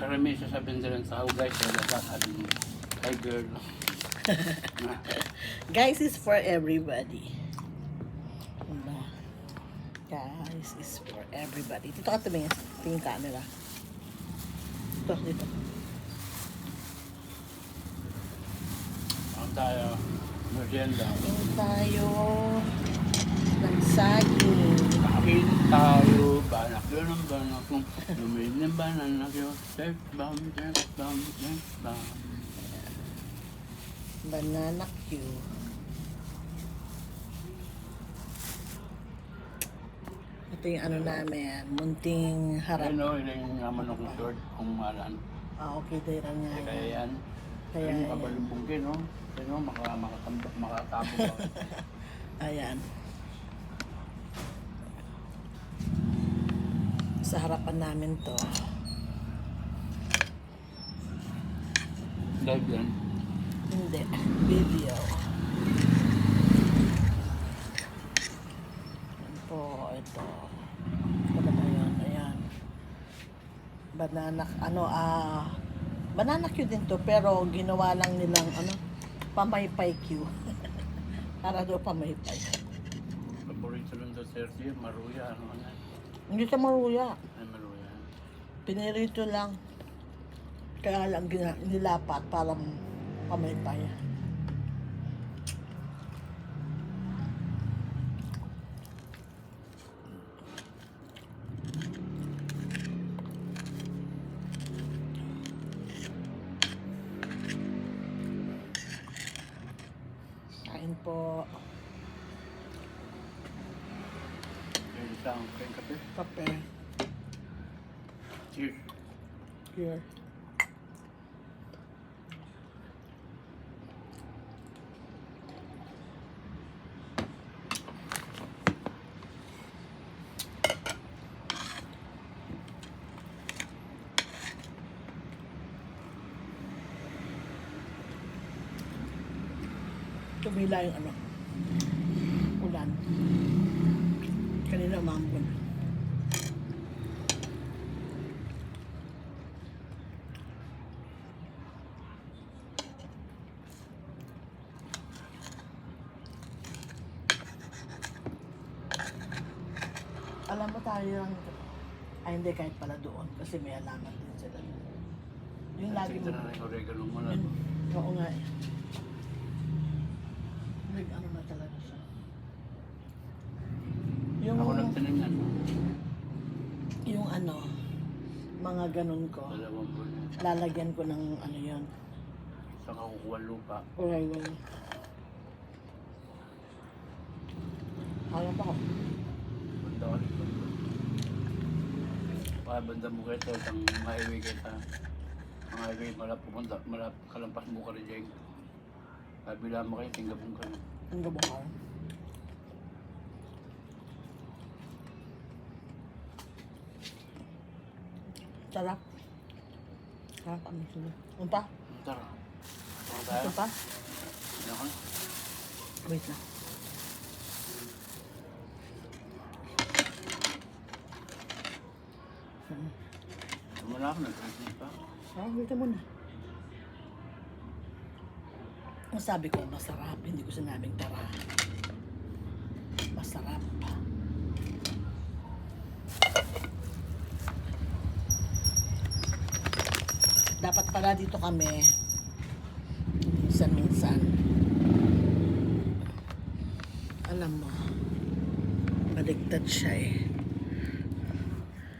Karami sasabihin din sa tao, guys, wala hi girl. Guys is for everybody. Diba? Guys is for everybody. Dito ka tumingin. Tingin camera. Dito. Ang tayo, merienda. Tingin tayo ng saging. Kain tayo, banak yun ang banak kong lumid ng banak yun. Sex bomb, sex bomb, sex bomb. Banana Q. Ito yung ano namin, munting harap. Ayun o, yun yung naman akong short, kung malan. Okay, dahil nga. Kaya yan. Kaya Ayun, yan. kabalumbungkin, no? Ayun, makatabo ka. Ayan. Sa harapan namin to. Live yan. Hindi. Video. Yan po. Ito. Ano ba yan? Ayan. Banana Q din to, pero ginawa lang nilang, pamaypay Q. Para daw pamaypay. Paborito lang sa Sergio, maruya, ano na. Hindi sa maruya. Ay, maruya. Pinirito lang. Kaya lang nilapat para pamaypay. Kain po. Yung isang kain kape. Kape. Cheers. Here. Tumila yung ulan. Kanina umambon. Alam mo tayo yung hindi kahit pala doon kasi may alamat din sila. Yung lagi mo. Ito na yung oregano mo na. Oo nga eh. Ano na talaga siya. Yung, Ako nagtanim yan. yung mga ganun ko, Dalawang buwan. lalagyan ko ng yun. Saka kukuha lupa. Okay. Kaya pa ko. Banda ka dito. Banda mo kayo sa isang highway kayo sa ang highway malap kalampas mo ka rin dyan. Kabila mo kayo, tinggabong kayo. Ang gabungan. Sarap. Sarap ang sila. Ano pa? Tara. Ano tayo? Ano pa? Ano ka? Wait lang. Wala ako nag-treatment pa. Wait muna. Ang sabi ko, masarap. Hindi ko sinabing tara. Masarap. Dapat pala dito kami minsan. Alam mo, baligtad siya eh.